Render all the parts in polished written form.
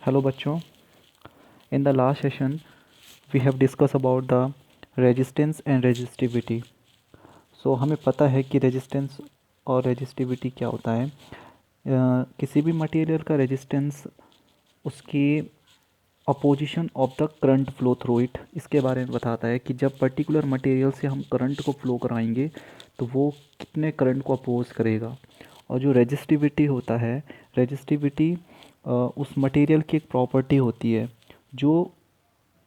Hello बच्चों, in the last session we have discuss about the resistance and resistivity. So हमें पता है कि रेजिस्टेंस और रेजिस्टिविटी क्या होता है। किसी भी मटेरियल का रेजिस्टेंस उसकी opposition of the current flow through it, इसके बारे में बताता है कि जब पर्टिकुलर मटेरियल से हम करंट को फ्लो कराएंगे तो वो कितने करंट को अपोज करेगा। और जो रेजिस्टिविटी होता है, रेजिस्टिविटी उस मटेरियल की एक प्रॉपर्टी होती है जो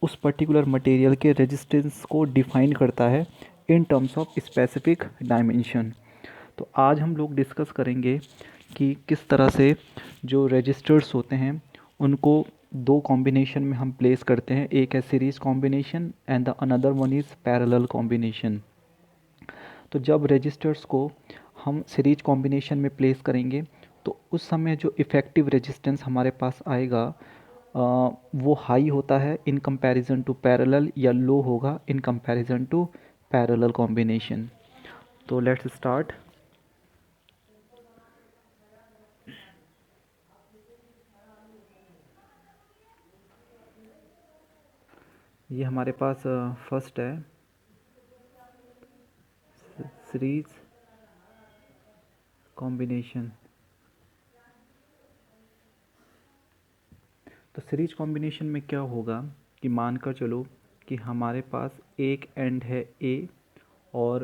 उस पर्टिकुलर मटेरियल के रेजिस्टेंस को डिफाइन करता है in terms of specific dimension. तो आज हम लोग डिस्कस करेंगे कि किस तरह से जो रजिस्टर्स होते हैं उनको दो कॉम्बिनेशन में हम प्लेस करते हैं। एक है series combination and the another one is parallel combination. तो जब रजिस्टर्स को हम सीरीज कॉम्बिनेशन में प्लेस करेंगे तो उस समय जो इफ़ेक्टिव रेजिस्टेंस हमारे पास आएगा वो हाई होता है इन कंपैरिजन टू पैरेलल, या लो होगा in comparison to parallel combination. तो लेट्स स्टार्ट। ये हमारे पास फर्स्ट है सीरीज कॉम्बिनेशन। तो सीरीज कॉम्बिनेशन में क्या होगा कि मानकर चलो कि हमारे पास एक एंड है ए और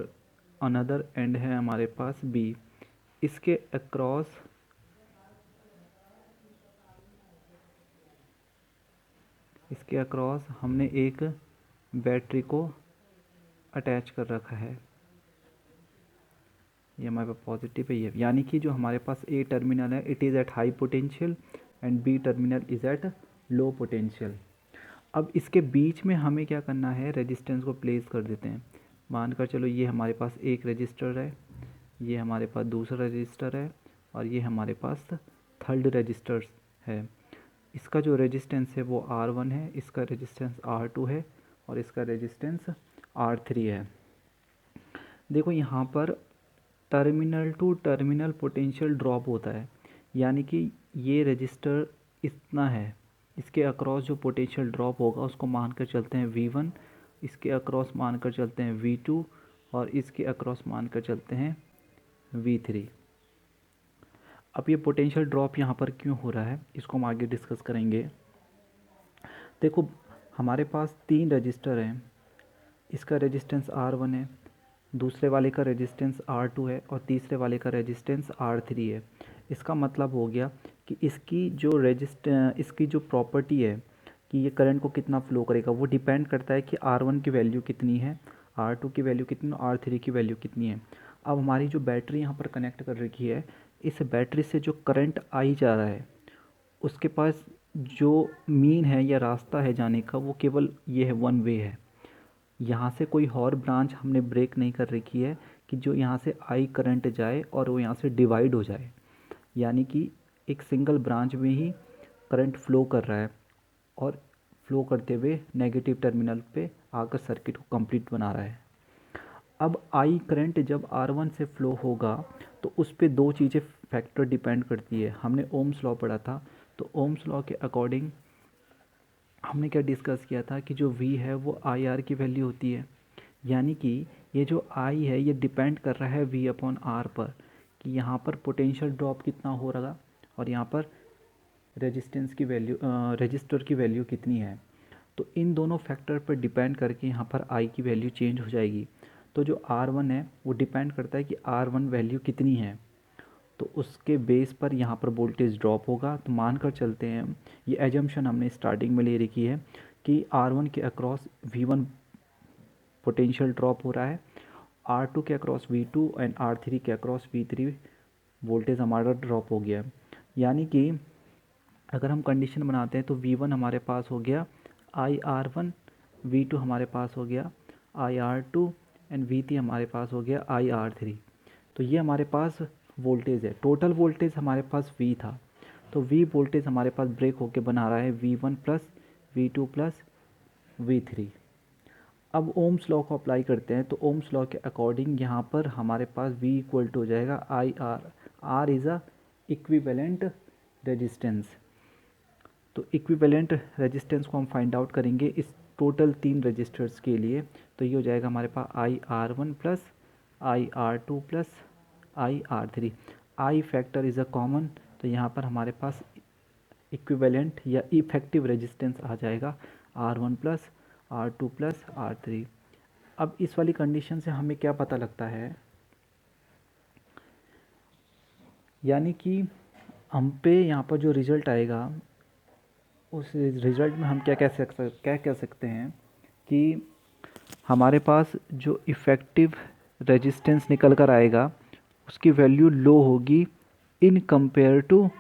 अनदर एंड है हमारे पास बी। इसके अक्रॉस हमने एक बैटरी को अटैच कर रखा है। ये हमारे पास पॉजिटिव है, ये यानी कि जो हमारे पास ए टर्मिनल है it is at high potential and B terminal is at low potential. अब इसके बीच में हमें क्या करना है, रेजिस्टेंस को प्लेस कर देते हैं। मानकर चलो ये हमारे पास एक रजिस्टर है, ये हमारे पास दूसरा रजिस्टर है और ये हमारे पास थर्ड रजिस्टर है। इसका जो रेजिस्टेंस है वो R1 है, इसका रेजिस्टेंस R2 है और इसका रेजिस्टेंस R3 है। देखो यहाँ पर terminal to terminal potential drop होता है, यानी कि ये रजिस्टर इतना है, इसके अक्रॉस जो पोटेंशियल ड्रॉप होगा उसको मानकर चलते हैं V1, इसके अक्रॉस मानकर चलते हैं V2 और इसके अक्रॉस मानकर चलते हैं V3। अब ये पोटेंशियल ड्रॉप यहाँ पर क्यों हो रहा है इसको हम आगे डिस्कस करेंगे। देखो हमारे पास तीन रजिस्टर हैं, इसका रेजिस्टेंस R1 है, दूसरे वाले का रेजिस्टेंस R2 है और तीसरे वाले का रेजिस्टेंस R3 है। इसका मतलब हो गया कि इसकी जो प्रॉपर्टी है कि ये करंट को कितना फ्लो करेगा वो डिपेंड करता है कि R1 की वैल्यू कितनी है, R2 की वैल्यू कितनी है, R3 की वैल्यू कितनी है। अब हमारी जो बैटरी यहाँ पर कनेक्ट कर रखी है, इस बैटरी से जो करंट आई जा रहा है उसके पास जो मीन है या रास्ता है जाने का वो केवल ये है, वन वे है। यहाँ से कोई और ब्रांच हमने ब्रेक नहीं कर रखी है कि जो यहाँ से आई करंट जाए और वो यहाँ से डिवाइड हो जाए, यानी कि एक सिंगल ब्रांच में ही करंट फ्लो कर रहा है और फ्लो करते हुए नेगेटिव टर्मिनल पे आकर सर्किट को कंप्लीट बना रहा है। अब आई करंट जब R1 से फ्लो होगा तो उस पर दो चीज़ें फैक्टर डिपेंड करती है। हमने ओम्स लॉ पढ़ा था, तो ओम्स लॉ के अकॉर्डिंग हमने क्या डिस्कस किया था कि जो V है वो IR की वैल्यू होती है, यानी कि ये जो I है ये डिपेंड कर रहा है V अपॉन R पर कि यहाँ पर पोटेंशियल ड्रॉप कितना हो रहा और यहाँ पर रेजिस्टेंस की वैल्यू रजिस्टर की वैल्यू कितनी है। तो इन दोनों फैक्टर पर डिपेंड करके यहाँ पर I की वैल्यू चेंज हो जाएगी। तो जो R1 है वो डिपेंड करता है कि R1 वैल्यू कितनी है, तो उसके बेस पर यहाँ पर वोल्टेज ड्रॉप होगा। तो मान कर चलते हैं, ये एजम्पशन हमने स्टार्टिंग में ले रखी है कि R1 के अक्रॉस V1 पोटेंशियल ड्रॉप हो रहा है, R2 के अक्रॉस V2 एंड R3 के अक्रॉस V3 वोल्टेज हमारा ड्रॉप हो गया। यानी कि अगर हम कंडीशन बनाते हैं तो V1 हमारे पास हो गया IR1, V2 हमारे पास हो गया IR2 एंड V3 हमारे पास हो गया IR3। तो ये हमारे पास वोल्टेज है, टोटल वोल्टेज हमारे पास V था, तो V वोल्टेज हमारे पास ब्रेक होके बना रहा है V1 plus V2 plus V3। अब ओम्स लॉ को अप्लाई करते हैं, तो ओम्स लॉ के अकॉर्डिंग यहाँ पर हमारे पास V इक्वल टू हो जाएगा IR। R is a equivalent resistance. तो इक्विवेलेंट रेजिस्टेंस को हम फाइंड आउट करेंगे इस टोटल 3 रजिस्टर्स के लिए। तो ये हो जाएगा हमारे पास IR1 plus IR2 plus IR3। I factor is a common, तो यहाँ पर हमारे पास इक्विवेलेंट या इफेक्टिव रेजिस्टेंस आ जाएगा R1 plus R2 plus R3। अब इस वाली कंडीशन से हमें क्या पता लगता है, यानी कि हम पे यहाँ पर जो रिज़ल्ट आएगा उस रिज़ल्ट में हम क्या कह सकते हैं कि हमारे पास जो इफ़ेक्टिव रेजिस्टेंस निकल कर आएगा उसकी वैल्यू लो होगी in compare to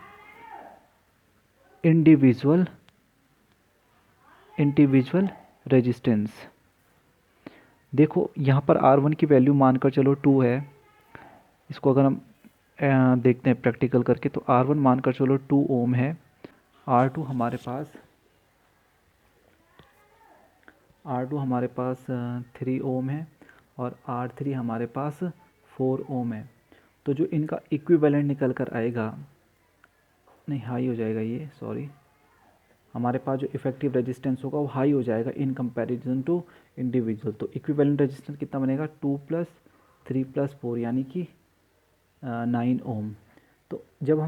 individual resistance. देखो यहाँ पर R1 की वैल्यू मानकर चलो 2 है, इसको अगर हम देखते हैं प्रैक्टिकल करके, तो R1 मानकर चलो 2 ओम है, R2 हमारे पास 3 ओम है और R3 हमारे पास 4 ओम है। तो जो इनका इक्विवेलेंट निकल कर आएगा, नहीं हाई हो जाएगा ये, सॉरी, हमारे पास जो इफेक्टिव रेजिस्टेंस होगा वो हाई हो जाएगा इन कंपैरिजन टू इंडिविजुअल। तो इक्विवेलेंट रेजिस्टेंस कितना बनेगा 2 प्लस 3 प्लस 4 यानी कि 9 ओम। तो जब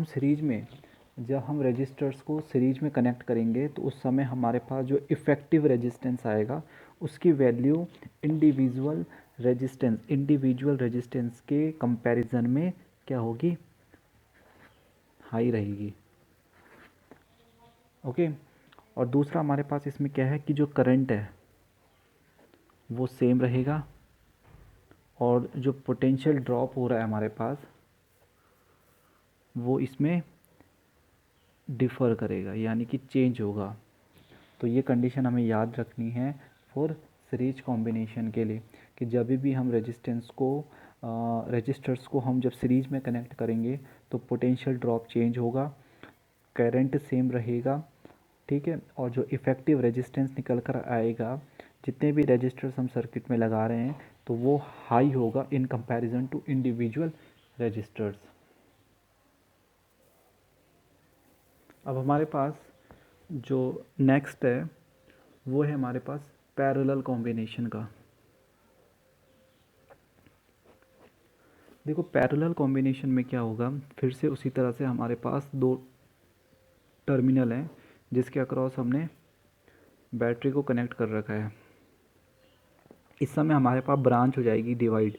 हम रजिस्टर्स को सीरीज में कनेक्ट करेंगे तो उस समय हमारे पास जो इफ़ेक्टिव रेजिस्टेंस आएगा उसकी वैल्यू इंडिविजुअल रेजिस्टेंस के कंपैरिजन में क्या होगी, हाई रहेगी। ओके। और दूसरा हमारे पास इसमें क्या है कि जो करंट है वो सेम रहेगा और जो पोटेंशियल ड्रॉप हो रहा है हमारे पास वो इसमें डिफ़र करेगा यानी कि चेंज होगा। तो ये कंडीशन हमें याद रखनी है फॉर सीरीज कॉम्बिनेशन के लिए कि जब भी हम रजिस्टर्स को हम जब सीरीज में कनेक्ट करेंगे तो पोटेंशियल ड्रॉप चेंज होगा, करंट सेम रहेगा, ठीक है, और जो इफ़ेक्टिव रेजिस्टेंस निकल कर आएगा जितने भी रजिस्टर्स हम सर्किट में लगा रहे हैं तो वो हाई होगा in comparison to individual resistors. अब हमारे पास जो नेक्स्ट है वो है हमारे पास पैरेलल कॉम्बिनेशन का। देखो पैरेलल कॉम्बिनेशन में क्या होगा, फिर से उसी तरह से हमारे पास 2 टर्मिनल हैं जिसके अक्रॉस हमने बैटरी को कनेक्ट कर रखा है। इस समय हमारे पास ब्रांच हो जाएगी डिवाइड,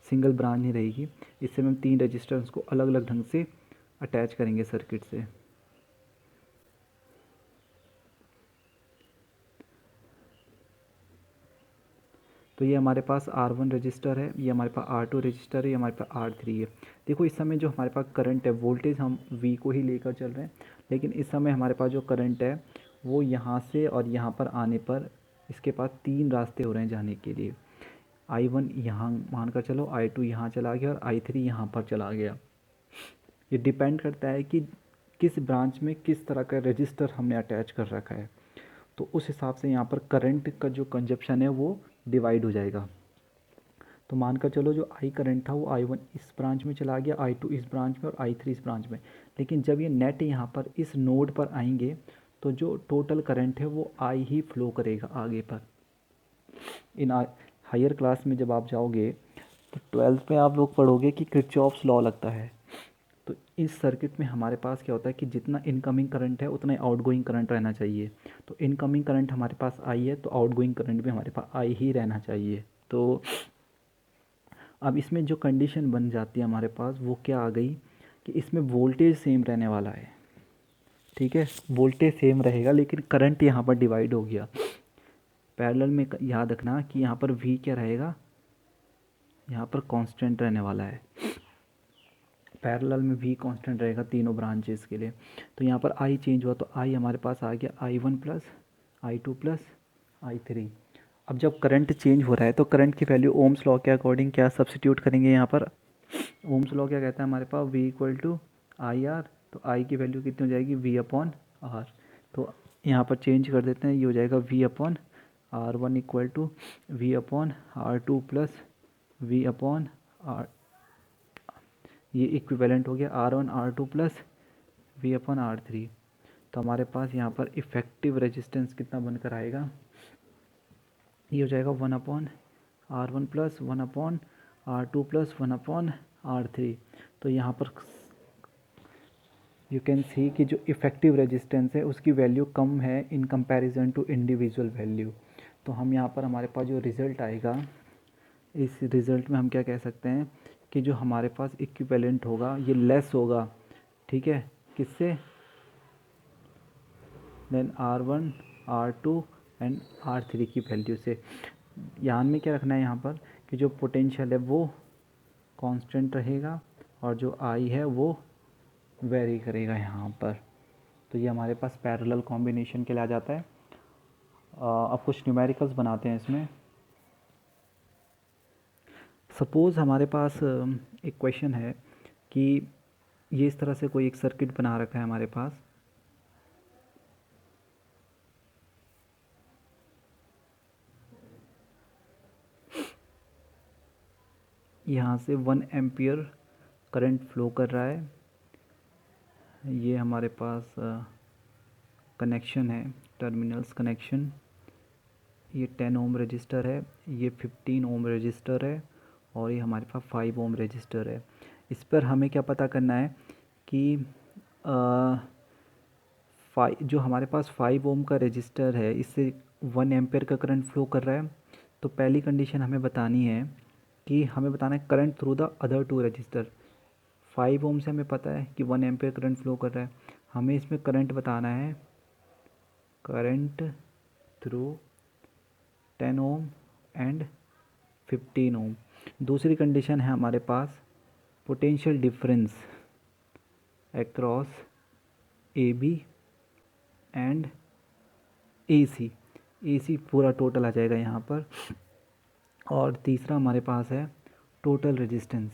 सिंगल ब्रांच नहीं रहेगी। इससे हम 3 रजिस्टर्स को अलग अलग ढंग से अटैच करेंगे सर्किट से। तो ये हमारे पास R1 रजिस्टर है, ये हमारे पास R2 रजिस्टर है, ये हमारे पास R3 है। देखो इस समय जो हमारे पास करंट है, वोल्टेज हम V को ही लेकर चल रहे हैं, लेकिन इस समय हमारे पास जो करंट है वो यहाँ से और यहाँ पर आने पर इसके पास 3 रास्ते हो रहे हैं जाने के लिए। I1 यहाँ मानकर चलो, I2 यहाँ चला गया और I3 यहाँ पर चला गया। ये डिपेंड करता है कि किस ब्रांच में किस तरह का रजिस्टर हमने अटैच कर रखा है, तो उस हिसाब से यहाँ पर करंट का जो कंजप्शन है वो डिवाइड हो जाएगा। तो मानकर चलो जो I करंट था वो I1 इस ब्रांच में चला गया, I2 इस ब्रांच में और I3 इस ब्रांच में। लेकिन जब ये नेट यहाँ पर इस नोड पर आएंगे तो जो टोटल करंट है वो I ही फ्लो करेगा आगे पर। इन हायर क्लास में जब आप जाओगे तो 12th में आप लोग पढ़ोगे कि किरचॉफ्स लॉ लगता है। तो इस सर्किट में हमारे पास क्या होता है कि जितना इनकमिंग करंट है उतना आउटगोइंग करंट रहना चाहिए। तो इनकमिंग करंट हमारे पास आई है तो आउटगोइंग करंट भी हमारे पास आई ही रहना चाहिए। तो अब इसमें जो कंडीशन बन जाती है हमारे पास वो क्या आ गई कि इसमें वोल्टेज सेम रहने वाला है, ठीक है, वोल्टेज सेम रहेगा लेकिन करंट यहाँ पर डिवाइड हो गया। पैरेलल में याद रखना कि यहाँ पर V क्या रहेगा, यहाँ पर कांस्टेंट रहने वाला है। पैरेलल में V कांस्टेंट रहेगा तीनों ब्रांचेस के लिए। तो यहाँ पर I चेंज हुआ तो I हमारे पास आ गया I1 plus I2 plus I3। अब जब करंट चेंज हो रहा है तो करंट की वैल्यू ओम्स लॉ के अकॉर्डिंग क्या सब्स्टिट्यूट करेंगे यहाँ पर। ओम्स लॉ क्या कहता है हमारे पास V इक्वल टू IR, तो I की वैल्यू कितनी हो जाएगी V अपॉन R। तो यहाँ पर चेंज कर देते हैं, ये हो जाएगा V upon R1 equal to V upon R2 plus V upon R, ये इक्विवेलेंट हो गया R1 R2 plus V upon R3। तो हमारे पास यहाँ पर इफ़ेक्टिव रेजिस्टेंस कितना बनकर आएगा, ये हो जाएगा 1/R1 plus 1/R2 plus 1/R3। तो यहाँ पर यू कैन सी कि जो इफ़ेक्टिव रेजिस्टेंस है उसकी वैल्यू कम है in comparison to individual value. तो हम यहाँ पर हमारे पास जो रिज़ल्ट आएगा, इस रिज़ल्ट में हम क्या कह सकते हैं कि जो हमारे पास इक्विवेलेंट होगा ये लेस होगा, ठीक है, किससे, then R1 R2 and R3 की वैल्यू से। ध्यान में क्या रखना है यहाँ पर कि जो पोटेंशियल है वो कांस्टेंट रहेगा और जो I है वो वेरी करेगा यहाँ पर। तो ये हमारे पास पैरेलल कॉम्बिनेशन के लिए आ जाता है। अब कुछ न्यूमेरिकल्स बनाते हैं इसमें। सपोज़ हमारे पास एक क्वेश्चन है कि ये इस तरह से कोई एक सर्किट बना रखा है हमारे पास, यहाँ से 1 एम्पियर करंट फ्लो कर रहा है। ये हमारे पास कनेक्शन है, टर्मिनल्स कनेक्शन। ये 10 ओम रजिस्टर है, ये 15 ओम रजिस्टर है और ये हमारे पास 5 ओम रजिस्टर है। इस पर हमें क्या पता करना है कि जो हमारे पास 5 ओम का रजिस्टर है इससे 1 एम्पियर का करंट फ्लो कर रहा है। तो पहली कंडीशन हमें बतानी है कि हमें बताना है current through the other 2 register. 5 ओम से हमें पता है कि 1 एम्पियर करंट फ्लो कर रहा है, हमें इसमें करंट बताना है current through 10 ohm and 15 ohm. दूसरी कंडीशन है हमारे पास potential difference across AB and AC पूरा टोटल आ जाएगा यहाँ पर। और तीसरा हमारे पास है टोटल रेजिस्टेंस।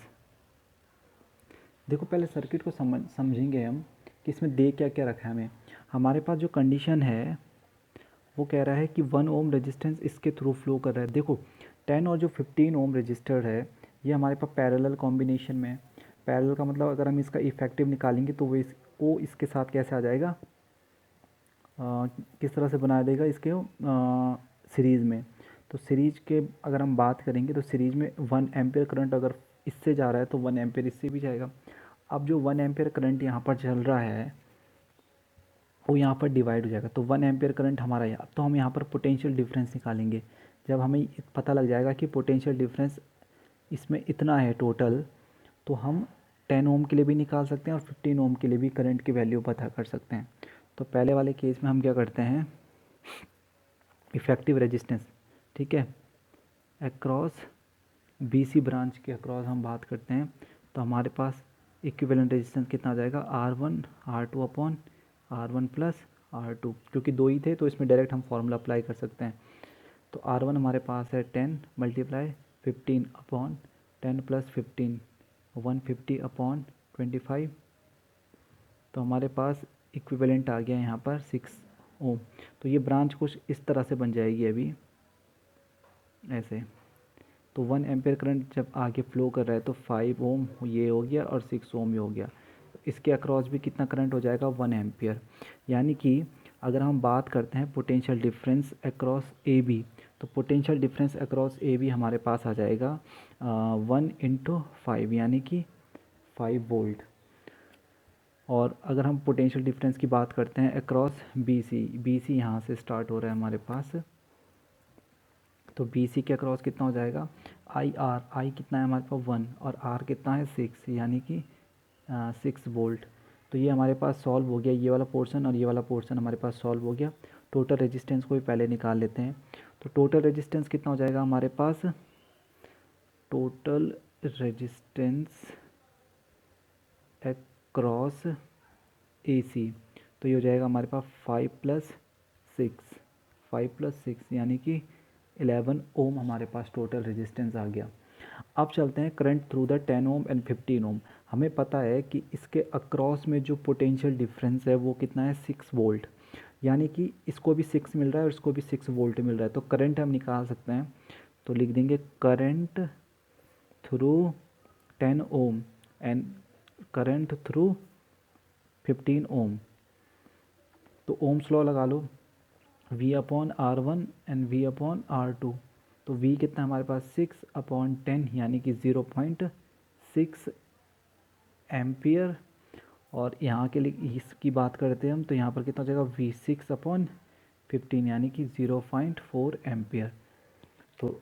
देखो पहले सर्किट को समझेंगे हम कि इसमें दे क्या क्या रखा है हमें। हमारे पास जो कंडीशन है वो कह रहा है कि 1 ओम रेजिस्टेंस इसके थ्रू फ्लो कर रहा है। देखो 10 और जो 15 ओम रजिस्टर है ये हमारे पास पैरेलल कॉम्बिनेशन में। पैरेलल का मतलब अगर हम इसका इफेक्टिव निकालेंगे तो वो इसके साथ कैसे आ जाएगा, किस तरह से बना देगा इसके सीरीज़ में। तो सीरीज़ के अगर हम बात करेंगे तो सीरीज़ में 1 एम्पियर करंट अगर इससे जा रहा है तो 1 एम्पियर इससे भी जाएगा। अब जो 1 एम्पियर करंट यहाँ पर चल रहा है वो यहाँ पर डिवाइड हो जाएगा। तो 1 एम्पियर करंट हमारा यहाँ, तो हम यहाँ पर पोटेंशियल डिफरेंस निकालेंगे। जब हमें पता लग जाएगा कि पोटेंशियल डिफरेंस इसमें इतना है टोटल, तो हम 10 ओम के लिए भी निकाल सकते हैं और 15 ओम के लिए भी करंट की वैल्यू पता कर सकते हैं। तो पहले वाले केस में हम क्या करते हैं, इफ़ेक्टिव रेजिस्टेंस, ठीक है, अक्रॉस BC ब्रांच के अक्रॉस हम बात करते हैं। तो हमारे पास इक्विवेलेंट रेजिस्टेंस कितना आ जाएगा, R1 R2 upon R1 plus R2, क्योंकि 2 ही थे तो इसमें डायरेक्ट हम फॉर्मूला अप्लाई कर सकते हैं। तो R1 हमारे पास है 10 मल्टीप्लाई 15 अपॉन 10 प्लस 15 150 अपॉन 25। तो हमारे पास इक्विवेलेंट आ गया यहाँ पर 6 ओम। तो ये ब्रांच कुछ इस तरह से बन जाएगी अभी ऐसे। तो 1 एम्पियर करंट जब आगे फ्लो कर रहा है तो 5 ओम ये हो गया और 6 ओम ये हो गया। इसके अक्रॉस भी कितना करंट हो जाएगा, 1 एम्पियर। यानी कि अगर हम बात करते हैं पोटेंशियल डिफरेंस अक्रॉस AB, तो पोटेंशियल डिफरेंस अक्रॉस AB हमारे पास आ जाएगा 1 × 5 यानी कि 5 वोल्ट। और अगर हम पोटेंशियल डिफरेंस की बात करते हैं अक्रॉस BC यहाँ से स्टार्ट हो रहा है हमारे पास, तो BC के अक्रॉस कितना हो जाएगा, I कितना है हमारे पास 1 और R कितना है 6 यानी कि 6 वोल्ट। तो ये हमारे पास सॉल्व हो गया, ये वाला पोर्शन और ये वाला पोर्शन हमारे पास सॉल्व हो गया। टोटल रेजिस्टेंस को भी पहले निकाल लेते हैं। तो टोटल रेजिस्टेंस कितना हो जाएगा हमारे पास, टोटल रेजिस्टेंस अक्रॉस AC, तो ये हो जाएगा हमारे पास 5 + 6 यानी कि 11 ओम हमारे पास टोटल रेजिस्टेंस आ गया। अब चलते हैं current through the 10 ohm and 15 ओम। हमें पता है कि इसके अक्रॉस में जो पोटेंशियल डिफरेंस है वो कितना है, 6 वोल्ट। यानी कि इसको भी 6 मिल रहा है और इसको भी 6 वोल्ट मिल रहा है। तो करंट हम निकाल सकते हैं, तो लिख देंगे current through 10 ohm and current through 15 ओम। तो ओम्स लॉ लगा लो, V/R1 एंड V/R2। तो V कितना हमारे पास 6/10 यानी कि 0.6 एम्पियर। और यहाँ के लिए इसकी बात करते हैं हम, तो यहाँ पर कितना हो जाएगा V6/15 यानी कि 0.4 एम्पियर। तो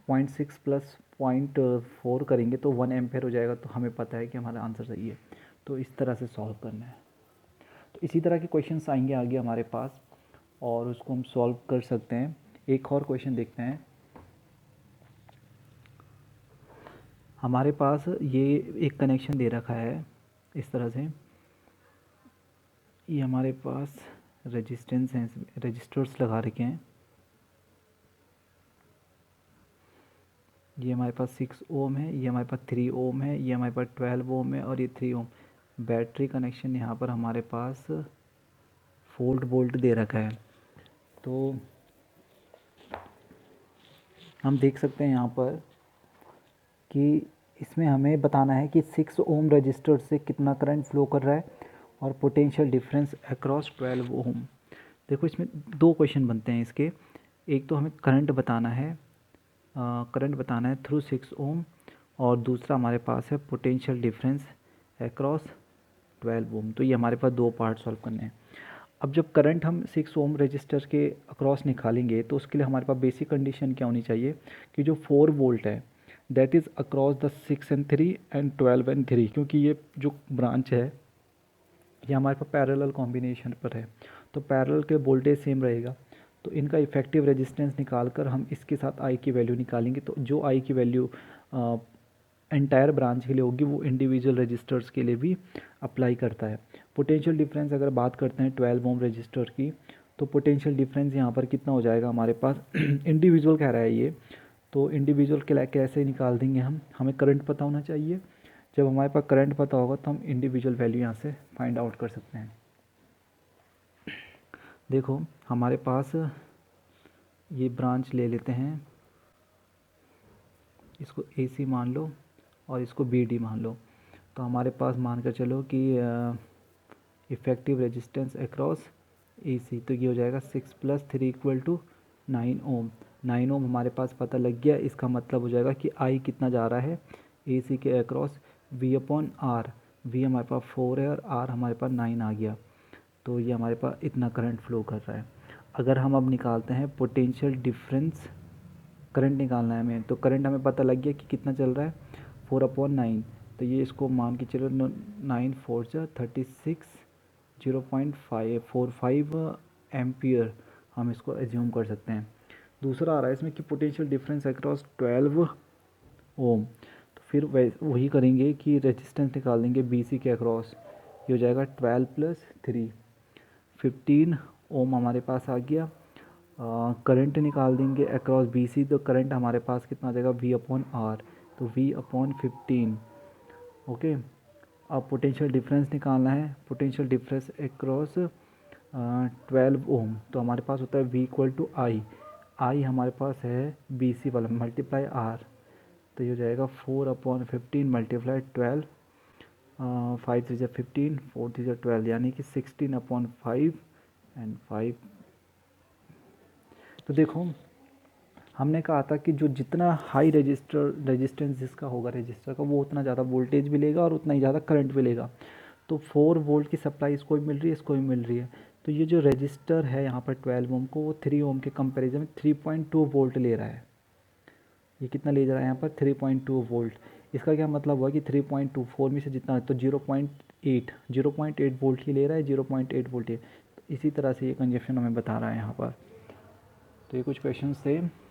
0.6 प्लस 0.4 करेंगे तो 1 एम्पियर हो जाएगा। तो हमें पता है कि हमारा आंसर सही है। तो इस तरह से सॉल्व करना है। तो इसी तरह के क्वेश्चंस आएंगे आगे हमारे पास और उसको हम सॉल्व कर सकते हैं। एक और क्वेश्चन देखते हैं। हमारे पास ये एक कनेक्शन दे रखा है इस तरह से, ये हमारे पास रेजिस्टेंस हैं, रजिस्टर्स लगा रखे हैं। ये हमारे पास 6 ओम है, ये हमारे पास 3 ओम है, ये हमारे पास 12 ओम है और ये 3 ओम। बैटरी कनेक्शन यहाँ पर हमारे पास 4 वोल्ट दे रखा है। तो हम देख सकते हैं यहाँ पर कि इसमें हमें बताना है कि 6 ओम रजिस्टर से कितना करंट फ्लो कर रहा है और पोटेंशियल डिफरेंस अक्रॉस 12 ओम। देखो इसमें 2 क्वेश्चन बनते हैं इसके। एक तो हमें करंट बताना है थ्रू 6 ओम, और दूसरा हमारे पास है पोटेंशियल डिफरेंस अक्रॉस 12 ओम। तो ये हमारे पास 2 पार्ट सॉल्व करने हैं। अब जब करंट हम 6 ओम रजिस्टर के अक्रॉस निकालेंगे तो उसके लिए हमारे पास बेसिक कंडीशन क्या होनी चाहिए कि जो 4 वोल्ट है that is across the 6 and 3 and 12 and 3, क्योंकि ये जो ब्रांच है ये हमारे पास पैरेलल कॉम्बिनेशन पर है तो पैरेलल के वोल्टेज सेम रहेगा। तो इनका इफेक्टिव रेजिस्टेंस निकाल कर हम इसके साथ आई की वैल्यू निकालेंगे। तो जो आई की वैल्यू एंटायर ब्रांच के लिए होगी वो इंडिविजुअल रजिस्टर्स के लिए भी अप्लाई करता है। पोटेंशियल डिफरेंस अगर बात करते हैं 12 ओम रजिस्टर की, तो पोटेंशियल डिफरेंस यहाँ पर कितना हो जाएगा हमारे पास इंडिविजुअल कह रहा है ये, तो इंडिविजुअल के कैसे निकाल देंगे हम, हमें करंट पता होना चाहिए। जब हमारे पास करंट पता होगा तो हम इंडिविजुअल वैल्यू यहाँ से फाइंड आउट कर सकते हैं। देखो हमारे पास ये ब्रांच ले लेते हैं, इसको AC मान लो और इसको BD मान लो। तो हमारे पास मान कर चलो कि इफ़ेक्टिव रेजिस्टेंस अक्रॉस AC, तो ये हो जाएगा 6 + 3 = 9 ओम। 9 ओम हमारे पास पता लग गया। इसका मतलब हो जाएगा कि I कितना जा रहा है AC के अक्रॉस, V/R। V हमारे पास 4 है और R हमारे पास 9 आ गया। तो ये हमारे पास इतना करंट फ्लो कर रहा है। अगर हम अब निकालते हैं पोटेंशियल डिफरेंस, करंट निकालना है हमें, तो करंट हमें पता लग गया कि कितना चल रहा है 4/9। तो ये इसको मान के चलो 9 4 36 0.545 एम्पियर हम इसको एज्यूम कर सकते हैं। दूसरा आ रहा है इसमें कि पोटेंशियल डिफरेंस अक्रॉस 12 ओम। तो फिर वही करेंगे कि रेजिस्टेंस निकाल देंगे BC के अक्रॉस। ये हो जाएगा 12 + 3 15 ओम हमारे पास आ गया। करंट निकाल देंगे अक्रॉस BC, तो करंट हमारे पास कितना आ जाएगा V/R, तो V/15। ओके, अब पोटेंशियल डिफरेंस निकालना है, पोटेंशियल डिफरेंस अक्रॉस 12 ओम। तो हमारे पास होता है V = I हमारे पास है BC वाला मल्टीप्लाई R। तो ये हो जाएगा 4/15 × 12, 5 3 15, 4 3 12 यानी कि 16/5 एंड 5। तो देखो हमने कहा था कि जो जितना हाई रेजिस्टेंस जिसका होगा रजिस्टर का, वो उतना ज़्यादा वोल्टेज भी लेगा और उतना ही ज़्यादा करंट भी लेगा। तो 4 वोल्ट की सप्लाई इसको भी मिल रही है, इसको भी मिल रही है। तो ये जो रजिस्टर है यहाँ पर 12 ओम को, वो 3 ओम के कंपैरिजन में 3.2 वोल्ट ले रहा है। ये कितना ले जा रहा है यहाँ पर 3.2 वोल्ट। इसका क्या मतलब हुआ कि 3.2 4 में से जितना है तो 0.8 वोल्ट ही ले रहा है, 0.8 वोल्ट है। तो इसी तरह से ये कंजप्शन हमें बता रहा है यहाँ पर। तो ये कुछ क्वेश्चन थे।